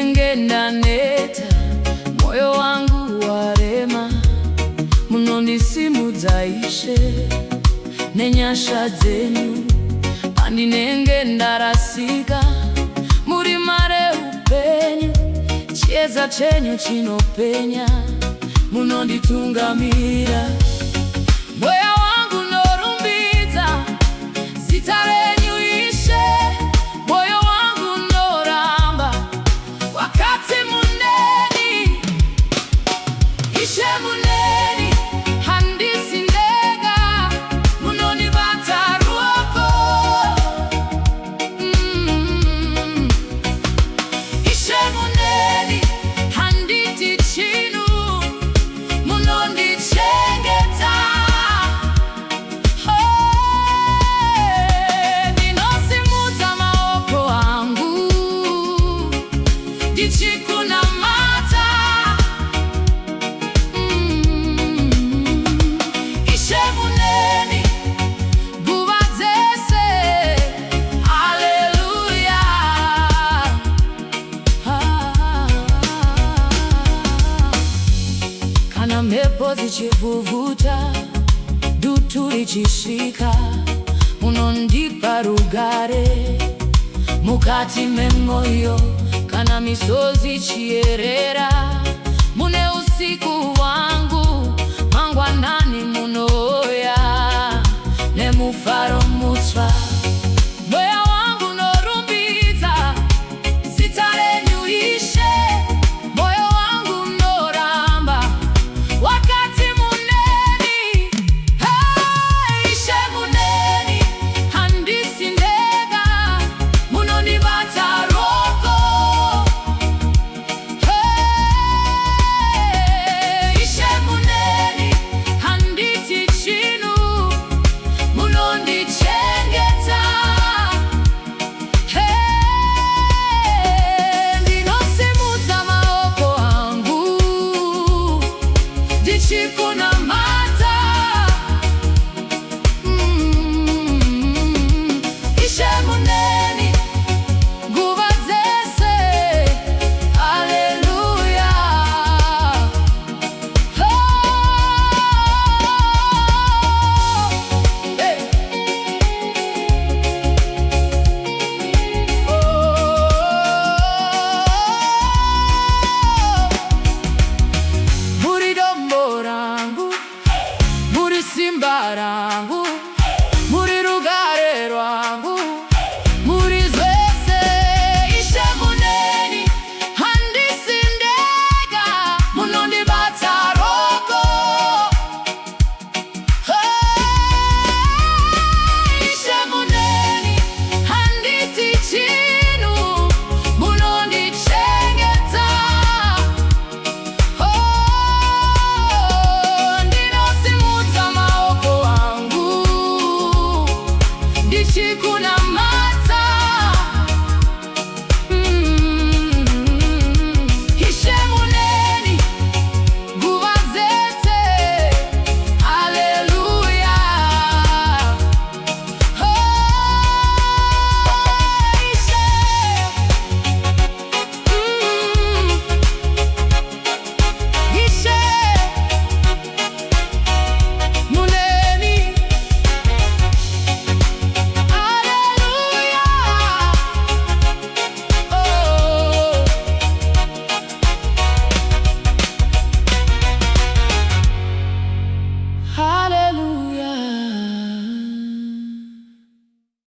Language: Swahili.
nenge ndaneta moyo wangu warema muno ndisimudzaishe nenyasha dzenyu kandi nenge ndarasika muri mare upenyu chiedza chenyu chinopenya muno nditungamira moyo wangu norumbidza zita renyu Ishe moyo wangu noramba wakati muneni Ishe muneni handisi ndega munonibata ruoko Ishe muneni handiti chinu munondichengeta ndinosimudza maoko angu ndichikunamata Ishe muneni nguva dzese haleluya kana mhepo dzichivhuvhuta dutu richisvika munondipa rugare mukati memwoyo kana misozi chierera